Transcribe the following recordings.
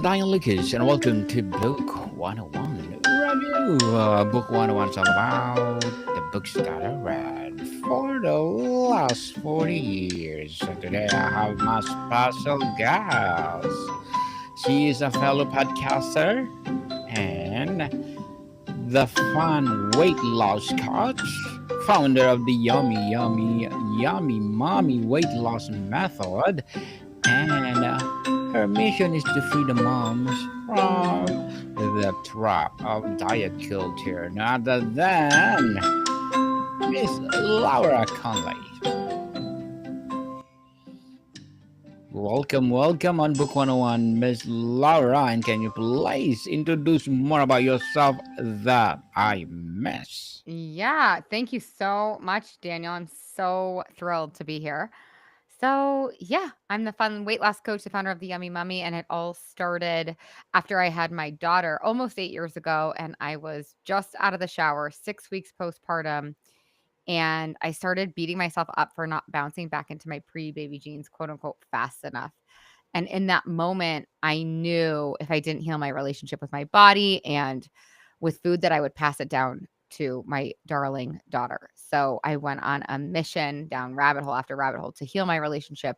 Diane Lucas, and welcome to Book 101 Review. Book 101 is all about the books that I read for the last 40 years. And today I have my special guest. She is a fellow podcaster and the fun weight loss coach, founder of the Yummy Mommy weight loss method, and her mission is to free the moms from the trap of diet culture, none other than Miss Laura Conley. Welcome on Book 101, Miss Laura. And can you please introduce more about yourself that I miss? Yeah, thank you so much, Daniel. I'm so thrilled to be here. I'm the fun weight loss coach, the founder of the Yummy Mummy, and it all started after I had my daughter almost 8 years ago, and I was just out of the shower, 6 weeks postpartum, and I started beating myself up for not bouncing back into my pre-baby jeans, quote unquote, fast enough. And in that moment, I knew if I didn't heal my relationship with my body and with food that I would pass it down to my darling daughter. So I went on a mission down rabbit hole after rabbit hole to heal my relationship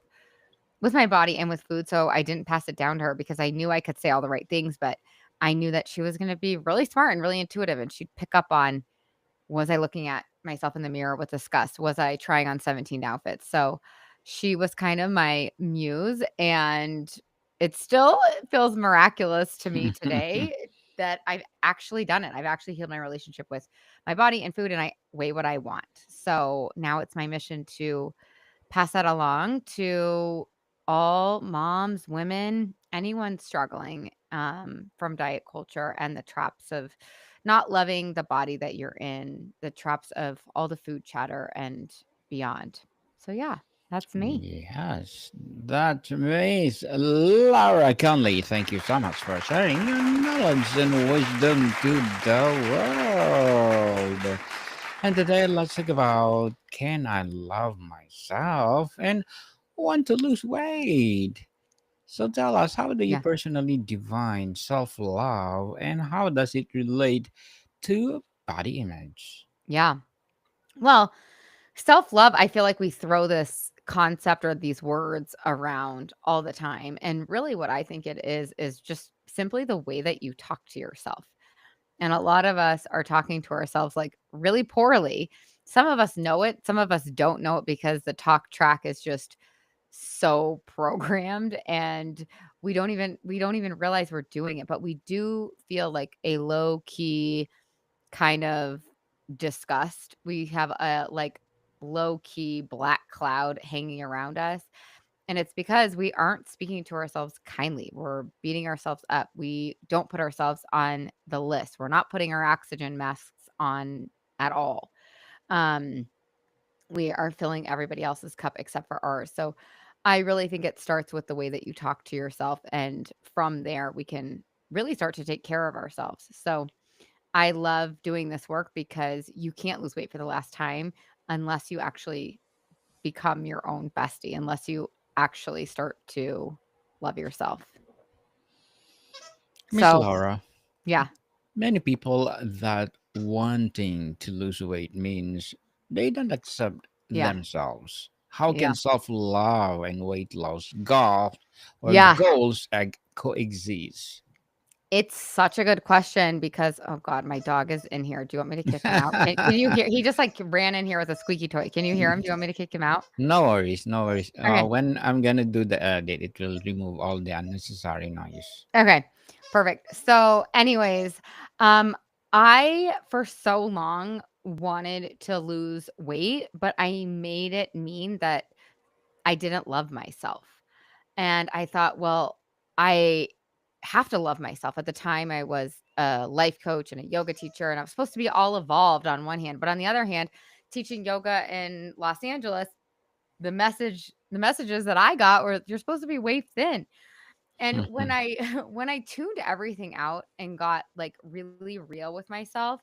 with my body and with food. So I didn't pass it down to her because I knew I could say all the right things, but I knew that she was going to be really smart and really intuitive and she'd pick up on, was I looking at myself in the mirror with disgust? Was I trying on 17 outfits? So she was kind of my muse, and it feels miraculous to me today that I've actually done it. I've actually healed my relationship with my body and food, and I weigh what I want. So now it's my mission to pass that along to all moms, women, anyone struggling from diet culture and the traps of not loving the body that you're in, the traps of all the food chatter and beyond. So, yeah, that's me. Yes, that Miss Laura Conley. Thank you so much for sharing your knowledge and wisdom to the world. And today, let's talk about can I love myself and want to lose weight? So tell us, how do you Yeah. personally define self love and how does it relate to body image? Yeah. Well, self love, I feel like we throw this concept or these words around all the time. And really, what I think it is just simply the way that you talk to yourself. And a lot of us are talking to ourselves like really poorly. Some of us know it, some of us don't know it because the talk track is just so programmed and we don't even realize we're doing it, but we do feel like a low key kind of disgust. We have a like low key black cloud hanging around us. And it's because we aren't speaking to ourselves kindly. We're beating ourselves up. We don't put ourselves on the list. We're not putting our oxygen masks on at all. Um, we are filling everybody else's cup except for ours. So I really think it starts with the way that you talk to yourself. And from there, we can really start to take care of ourselves. So I love doing this work because you can't lose weight for the last time unless you actually become your own bestie, unless you actually start to love yourself. Miss So, Laura, yeah, many people that wanting to lose weight means they don't accept yeah, themselves. How yeah, can self love and weight loss goals or yeah. goals coexist? It's such a good question because, oh God, my dog is in here. Do you want me to kick him out? Can you hear? He just like ran in here with a squeaky toy. Can you hear him? Do you want me to kick him out? No worries, no worries. Okay. When I'm gonna do the edit, it will remove all the unnecessary noise. Okay. Perfect. So, anyways, um, I for so long wanted to lose weight, but I made it mean that I didn't love myself. And I thought, well, I have to love myself. At the time, I was a life coach and a yoga teacher, and I was supposed to be all evolved on one hand. But on the other hand, teaching yoga in Los Angeles, the messages that I got were you're supposed to be way thin. And when I when I tuned everything out and got like really real with myself,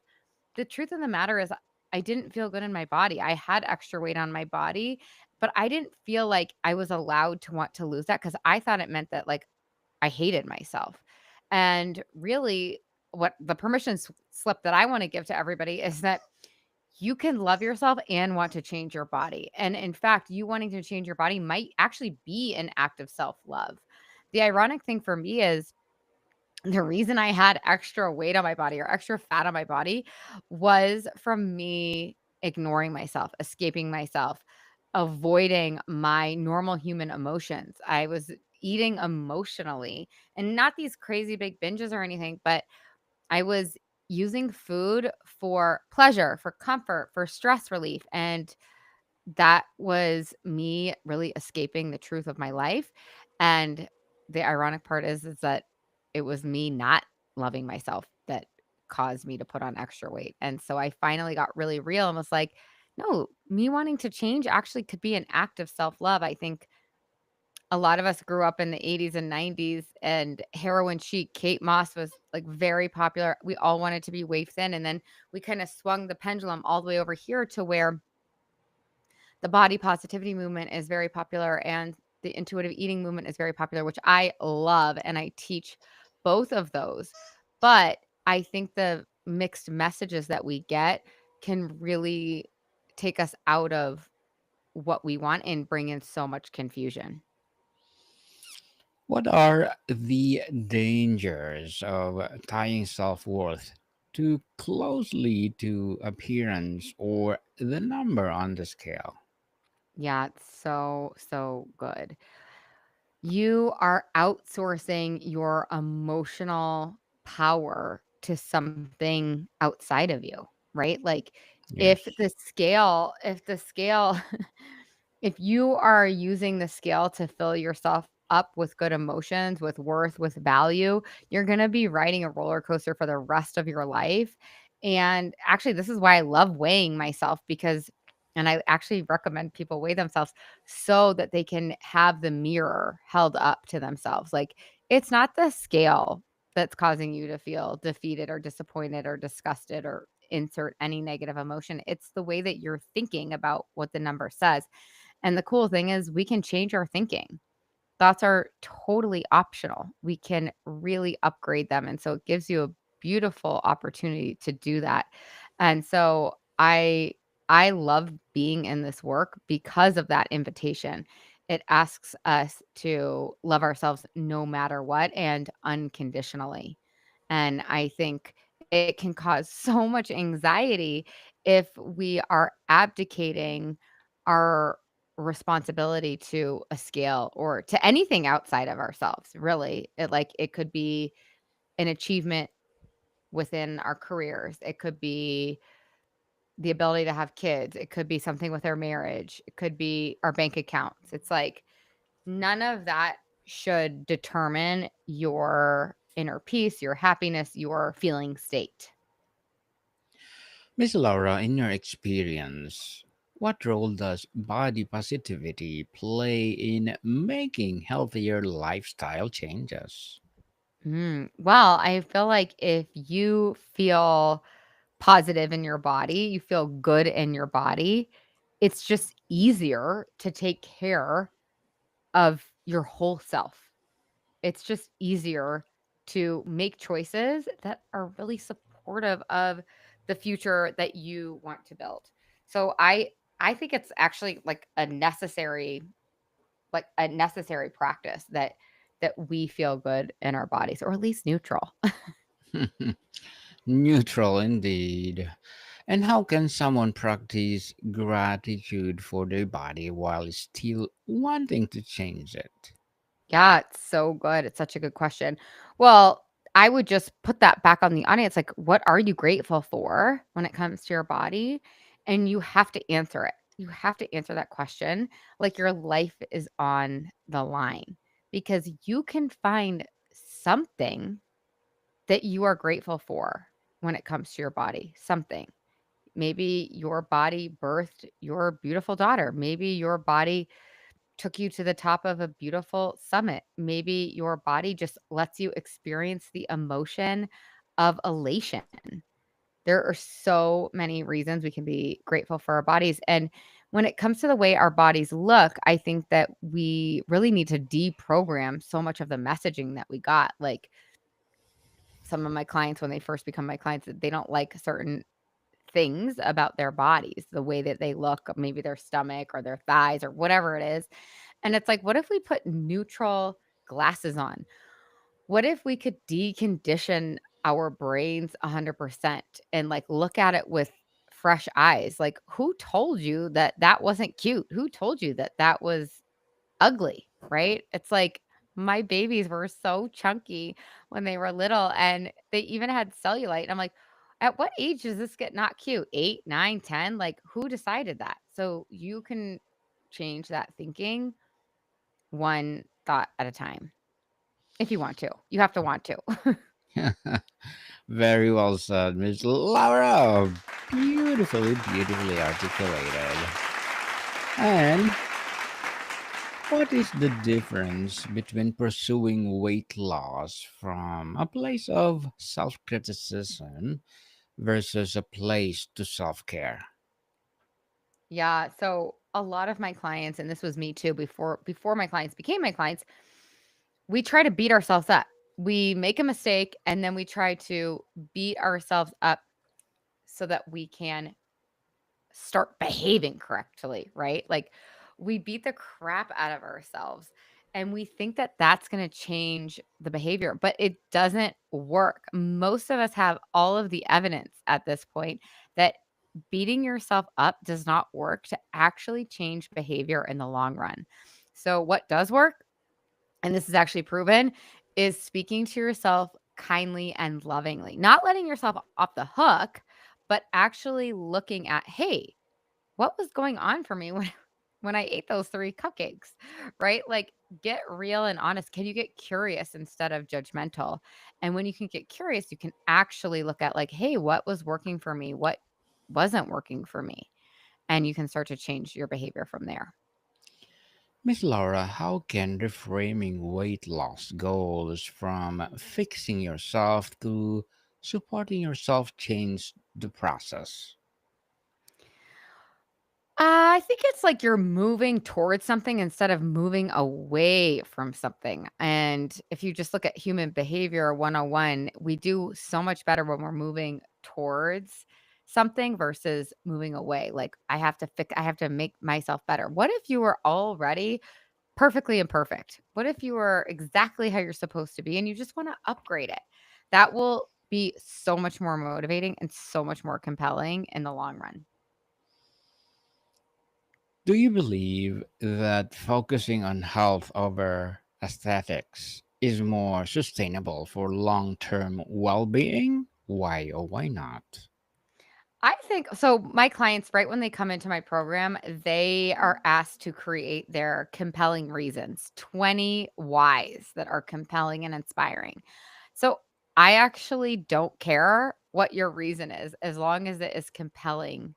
the truth of the matter is I didn't feel good in my body. I had extra weight on my body, but I didn't feel like I was allowed to want to lose that because I thought it meant that like I hated myself. And really, what the slip that I want to give to everybody is that you can love yourself and want to change your body. And in fact, you wanting to change your body might actually be an act of self love. The ironic thing for me is the reason I had extra weight on my body or extra fat on my body was from me ignoring myself, escaping myself, avoiding my normal human emotions. I was eating emotionally, and not these crazy big binges or anything, but I was using food for pleasure, for comfort, for stress relief. And that was me really escaping the truth of my life. And the ironic part is that it was me not loving myself that caused me to put on extra weight. And so I finally got really real and was like, no, me wanting to change actually could be an act of self love. I think a lot of us grew up in the 80s and 90s, and heroin chic Kate Moss was like very popular. We all wanted to be waif thin. And then we kind of swung the pendulum all the way over here to where the body positivity movement is very popular and the intuitive eating movement is very popular, which I love. And I teach both of those. But I think the mixed messages that we get can really take us out of what we want and bring in so much confusion. What are the dangers of tying self worth too closely to appearance or the number on the scale? Yeah, it's so, so good. You are outsourcing your emotional power to something outside of you, right? Like Yes. if the scale if you are using the scale to fill yourself up with good emotions, with worth, with value, you're going to be riding a roller coaster for the rest of your life. And actually, this is why I love weighing myself because, and I actually recommend people weigh themselves so that they can have the mirror held up to themselves. Like, it's not the scale that's causing you to feel defeated or disappointed or disgusted or insert any negative emotion. It's the way that you're thinking about what the number says. And the cool thing is we can change our thinking. Thoughts are totally optional. We can really upgrade them. And so it gives you a beautiful opportunity to do that. And so I love being in this work because of that invitation. It asks us to love ourselves no matter what and unconditionally. And I think it can cause so much anxiety if we are abdicating our responsibility to a scale or to anything outside of ourselves, really. It could be an achievement within our careers. It could be the ability to have kids. It could be something with our marriage. It could be our bank accounts. It's like none of that should determine your inner peace, your happiness, your feeling state. Miss Laura, in your experience, what role does body positivity play in making healthier lifestyle changes? Well, I feel like if you feel positive in your body, you feel good in your body, it's just easier to take care of your whole self. It's just easier to make choices that are really supportive of the future that you want to build. So I think it's actually like a necessary practice that we feel good in our bodies or at least neutral. Neutral indeed. And how can someone practice gratitude for their body while still wanting to change it? Yeah, it's so good. It's such a good question. Well, I would just put that back on the audience. Like, what are you grateful for when it comes to your body? And you have to answer it. You have to answer that question like your life is on the line because you can find something that you are grateful for when it comes to your body. Something. Maybe your body birthed your beautiful daughter. Maybe your body took you to the top of a beautiful summit. Maybe your body just lets you experience the emotion of elation. There are so many reasons we can be grateful for our bodies. And when it comes to the way our bodies look, I think that we really need to deprogram so much of the messaging that we got. Like some of my clients, when they first become my clients, that they don't like certain things about their bodies, the way that they look, maybe their stomach or their thighs or whatever it is. And it's like, what if we put neutral glasses on? What if we could decondition our brains 100% and like look at it with fresh eyes? Like, who told you that that wasn't cute? Who told you that that was ugly, right? It's like my babies were so chunky when they were little and they even had cellulite. And I'm like, at what age does this get not cute? 8, 9, 10? Like, who decided that? So you can change that thinking one thought at a time if you want to. You have to want to. Very well said, Miss Laura. Beautifully articulated. And what is the difference between pursuing weight loss from a place of self criticism versus a place to self care? Yeah, so a lot of my clients, and this was me too before my clients became my clients, we try to beat ourselves up. We make a mistake and then we try to beat ourselves up so that we can start behaving correctly, right? Like we beat the crap out of ourselves and we think that that's going to change the behavior, but it doesn't work. Most of us have all of the evidence at this point that beating yourself up does not work to actually change behavior in the long run. So, what does work, and this is actually proven, is speaking to yourself kindly and lovingly, not letting yourself off the hook, but actually looking at, hey, what was going on for me when when I ate those 3 cupcakes, right? Like, get real and honest. Can you get curious instead of judgmental? And when you can get curious, you can actually look at like, "Hey, what was working for me? What wasn't working for me?" And you can start to change your behavior from there. Miss Laura, how can reframing weight loss goals from fixing yourself to supporting yourself change the process? I think it's like you're moving towards something instead of moving away from something. And if you just look at human behavior 101, we do so much better when we're moving towards something versus moving away. Like I have to make myself better. What if you were already perfectly imperfect? What if you were exactly how you're supposed to be and you just want to upgrade it? That will be so much more motivating and so much more compelling in the long run. Do you believe that focusing on health over aesthetics is more sustainable for long term well being? Why or why not? I think so. My clients, right when they come into my program, they are asked to create their compelling reasons, 20 whys that are compelling and inspiring. So I actually don't care what your reason is, as long as it is compelling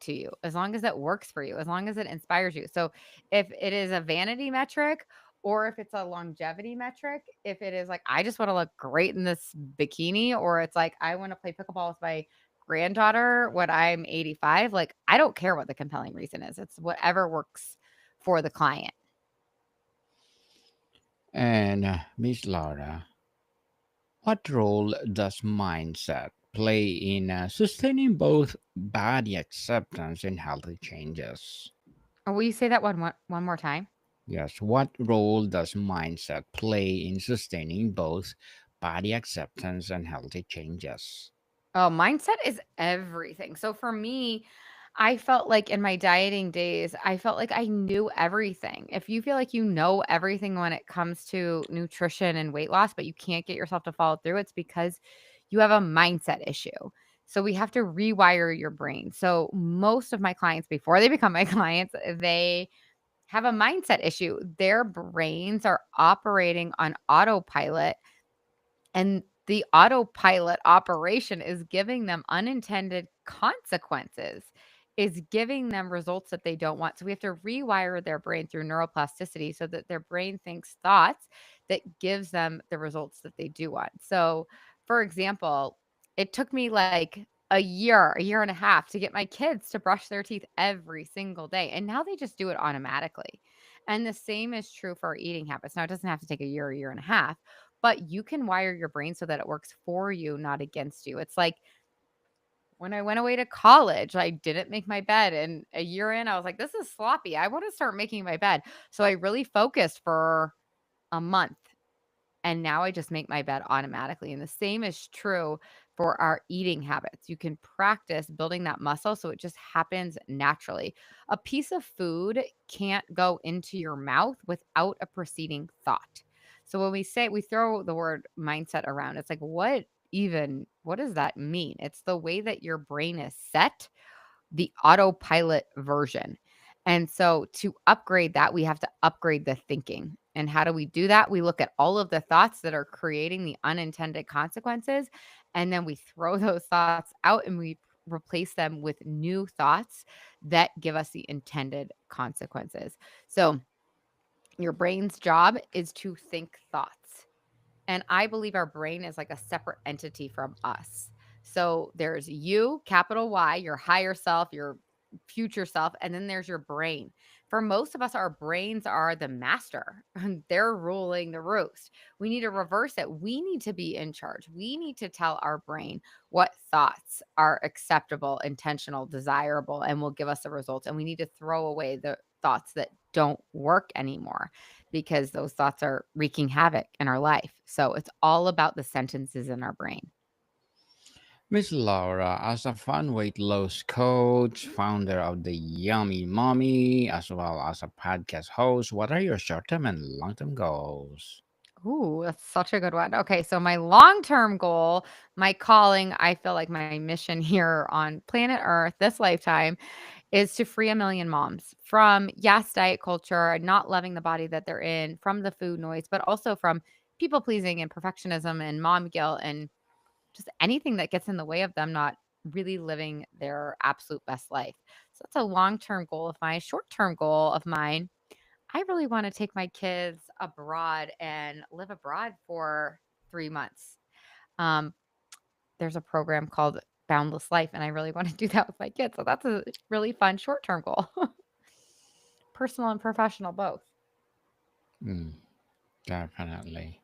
to you, as long as it works for you, as long as it inspires you. So if it is a vanity metric, or if it's a longevity metric, if it is like, I just want to look great in this bikini, or it's like, I want to play pickleball with my granddaughter when I'm 85, like, I don't care what the compelling reason is. It's whatever works for the client. And Miss Laura, what role does mindset play in sustaining both body acceptance and healthy changes? Will you say that one more time? Yes, what role does mindset play in sustaining both body acceptance and healthy changes? Oh, mindset is everything. So for me, I felt like in my dieting days, I felt like I knew everything. If you feel like you know everything when it comes to nutrition and weight loss, but you can't get yourself to follow through, it's because you have a mindset issue. So we have to rewire your brain. So most of my clients, before they become my clients, they have a mindset issue. Their brains are operating on autopilot, and the autopilot operation is giving them unintended consequences, is giving them results that they don't want. So we have to rewire their brain through neuroplasticity so that their brain thinks thoughts that gives them the results that they do want. So, for example, it took me like a year and a half to get my kids to brush their teeth every single day. And now they just do it automatically. And the same is true for our eating habits. Now, it doesn't have to take a year and a half, but you can wire your brain so that it works for you, not against you. It's like when I went away to college, I didn't make my bed. And a year in, I was like, this is sloppy. I want to start making my bed. So I really focused for a month. And now I just make my bed automatically. And the same is true for our eating habits. You can practice building that muscle so it just happens naturally. A piece of food can't go into your mouth without a preceding thought. So when we say we throw the word mindset around, it's like, what does that mean? It's the way that your brain is set, the autopilot version. And so to upgrade that, we have to upgrade the thinking. And how do we do that? We look at all of the thoughts that are creating the unintended consequences, and then we throw those thoughts out and we replace them with new thoughts that give us the intended consequences. So your brain's job is to think thoughts. And I believe our brain is like a separate entity from us. So there's you, capital Y, your higher self, your future self, and then there's your brain. For most of us, our brains are the master. They're ruling the roost. We need to reverse it. We need to be in charge. We need to tell our brain what thoughts are acceptable, intentional, desirable, and will give us the results. And we need to throw away the thoughts that don't work anymore because those thoughts are wreaking havoc in our life. So it's all about the sentences in our brain. Miss Laura, as a fun weight loss coach, founder of the Yummy Mommy, as well as a podcast host, what are your short term and long term goals? Ooh, that's such a good one. Okay, so my long-term goal, my calling, I feel like my mission here on planet Earth this lifetime is to free a million moms from yes, diet culture, not loving the body that they're in, from the food noise, but also from people pleasing and perfectionism and mom guilt and just anything that gets in the way of them not really living their absolute best life. So that's a long-term goal of mine. Short-term goal of mine, I really want to take my kids abroad and live abroad for 3 months. Um, there's a program called Boundless Life, and I really want to do that with my kids. So that's a really fun short-term goal. Personal and professional both. Mm, definitely.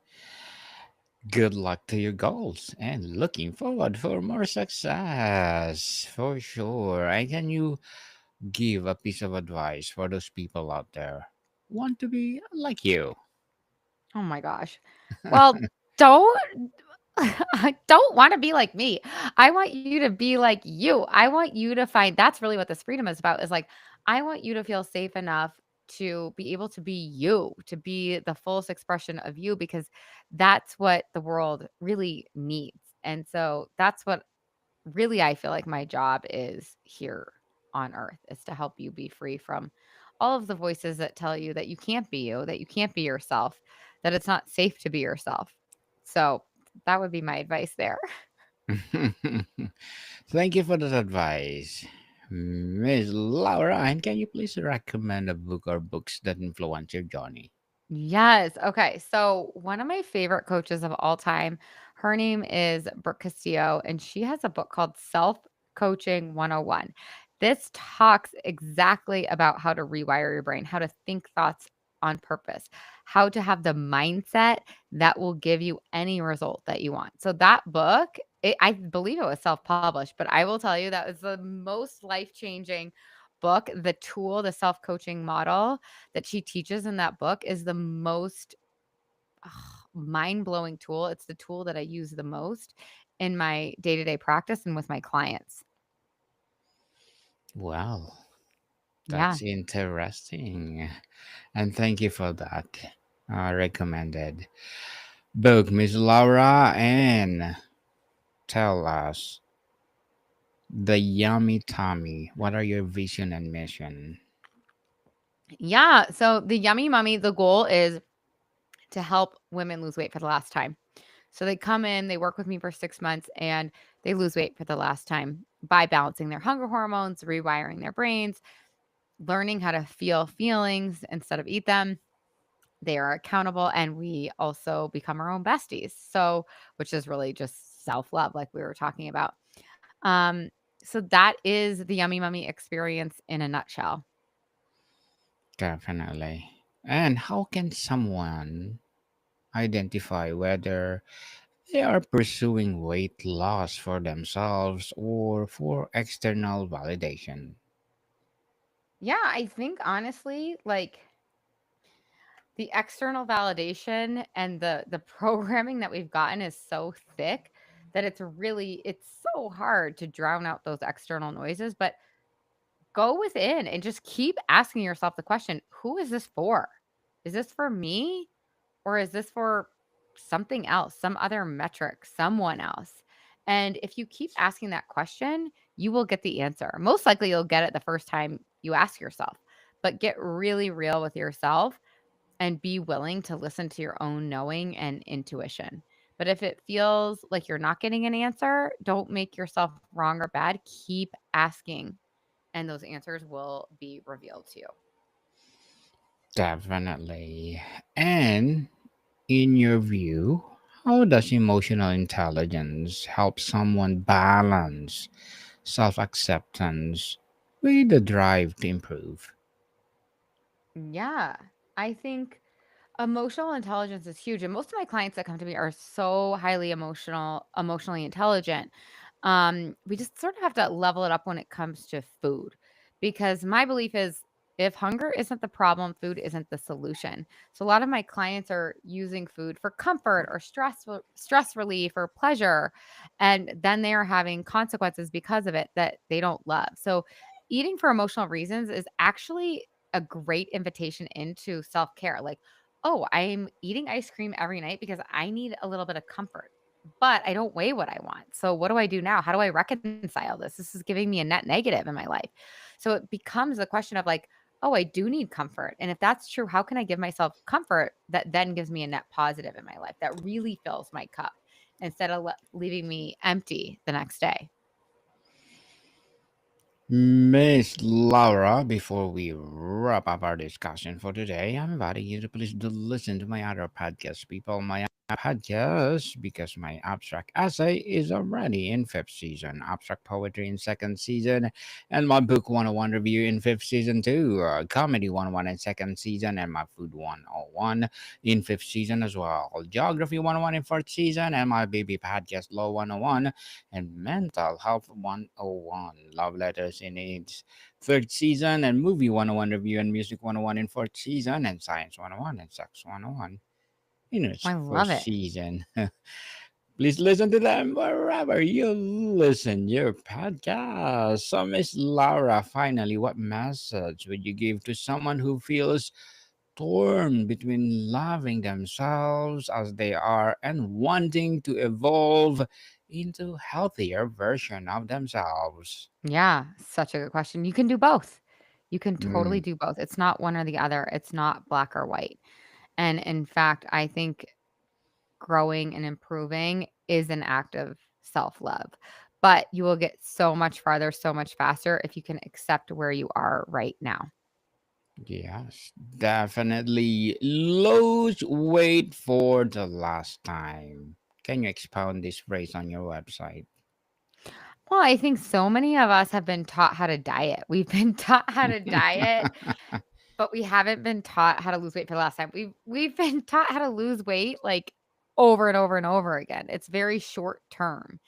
Good luck to your goals and looking forward for more success for sure. And can you give a piece of advice for those people out there want to be like you? Oh my gosh. Well, don't I don't wanna be like me. I want you to be like you. I want you to find that's really what this freedom is about, is like, I want you to feel safe enough to be able to be you, to be the fullest expression of you, because that's what the world really needs. And so that's what really I feel like my job is here on earth, is to help you be free from all of the voices that tell you that you can't be you, that you can't be yourself, that it's not safe to be yourself. So that would be my advice there. Thank you for that advice. Miss Laura, and can you please recommend a book or books that influence your journey? Yes. Okay. So one of my favorite coaches of all time, her name is Brooke Castillo, and she has a book called Self Coaching 101. This talks exactly about how to rewire your brain, how to think thoughts on purpose, how to have the mindset that will give you any result that you want. So that book, I believe it was self-published, but I will tell you that was the most life-changing book. The tool, the self-coaching model that she teaches in that book is the most mind-blowing tool. It's the tool that I use the most in my day-to-day practice and with my clients. Wow, Yeah. that's interesting. And thank you for that recommended book, Miss Laura. And tell us the Yummy Tommy. What are your vision and mission? Yeah. So the Yummy Mummy, the goal is to help women lose weight for the last time. So they come in, they work with me for 6 months, and they lose weight for the last time by balancing their hunger hormones, rewiring their brains, learning how to feel feelings instead of eat them. They are accountable, and we also become our own besties. So, which is really just self-love like we were talking about. Um, so that is the Yummy Mummy experience in a nutshell. Definitely. And how can someone identify whether they are pursuing weight loss for themselves or for external validation. Yeah, I think honestly, like the external validation and the programming that we've gotten is so thick that it's so hard to drown out those external noises, but go within and just keep asking yourself the question, who is this for? Is this for me or is this for something else, some other metric, someone else? And if you keep asking that question, you will get the answer. Most likely you'll get it the first time you ask yourself. But get really real with yourself and be willing to listen to your own knowing and intuition. But if it feels like you're not getting an answer, don't make yourself wrong or bad. Keep asking, and those answers will be revealed to you. Definitely. And in your view, how does emotional intelligence help someone balance self acceptance with the drive to improve? Yeah, I think emotional intelligence is huge, and most of my clients that come to me are so highly emotionally intelligent. We just sort of have to level it up when it comes to food, because my belief is if hunger isn't the problem, food isn't the solution. So a lot of my clients are using food for comfort or stress relief or pleasure, and then they are having consequences because of it that they don't love. So eating for emotional reasons is actually a great invitation into self-care. Like, oh, I'm eating ice cream every night because I need a little bit of comfort, but I don't weigh what I want. So what do I do now? How do I reconcile this? This is giving me a net negative in my life. So it becomes a question of like, oh, I do need comfort. And if that's true, how can I give myself comfort that then gives me a net positive in my life that really fills my cup instead of leaving me empty the next day? Miss Laura, before we wrap up our discussion for today, I'm inviting you to please do listen to my other podcast, people. My podcast, because my abstract essay is already in fifth season, abstract poetry in second season, and my book 101 review in fifth season too, comedy 101 in second season, and my food 101 in fifth season as well, geography 101 in fourth season, and my baby podcast law 101 and Mental Health 101, Love Letters in its third season, and Movie 101 Review and Music 101 in fourth season, and Science 101 and Sex 101 in its I love first it. season. Please listen to them wherever you listen your podcast. So, Miss Laura, finally, what message would you give to someone who feels torn between loving themselves as they are and wanting to evolve into healthier version of themselves? Yeah, such a good question. You can do both. You can totally Mm, do both. It's not one or the other. It's not black or white. And in fact, I think growing and improving is an act of self-love. But you will get so much farther, so much faster if you can accept where you are right now. yes, definitely lose weight for the last time. Can you expound this phrase on your website? Well, I think so many of us have been taught how to diet. We've been taught how to diet, but we haven't been taught how to lose weight for the last time. We've been taught how to lose weight like over and over and over again. It's very short term.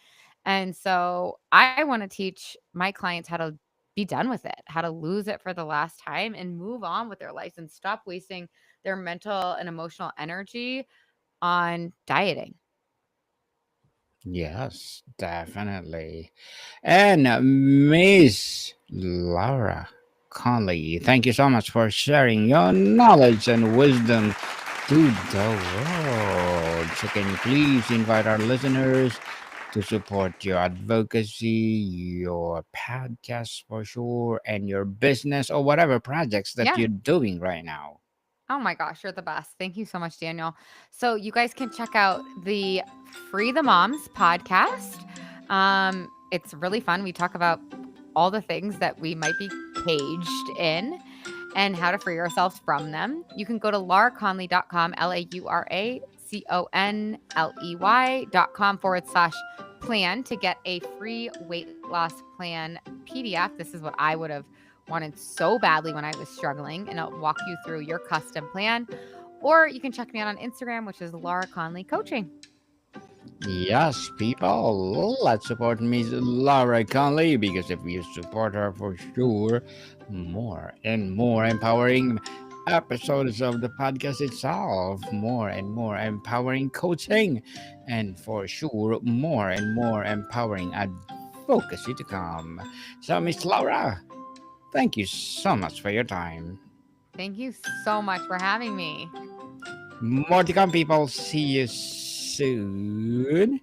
And so I want to teach my clients how to be done with it, how to lose it for the last time and move on with their lives and stop wasting their mental and emotional energy on dieting. Yes, definitely. And Miss Laura Conley, thank you so much for sharing your knowledge and wisdom to the world. So, can you please invite our listeners to support your advocacy, your podcast for sure, and your business or whatever projects that Yeah. you're doing right now? Oh my gosh, you're the best. Thank you so much, Daniel. So you guys can check out the Free the Moms podcast. It's really fun. We talk about all the things that we might be caged in and how to free ourselves from them. You can go to lauraconley.com, lauraconley.com/plan to get a free weight loss plan PDF. This is what I would have wanted so badly when I was struggling, and it'll walk you through your custom plan. Or you can check me out on Instagram, which is Laura Conley Coaching. Yes, people, let's support Miss Laura Conley because if you support her for sure, more and more empowering episodes of the podcast itself, more and more empowering coaching, and for sure, more and more empowering advocacy to come. So, Miss Laura, thank you so much for your time. Thank you so much for having me. More to come, people. See you soon.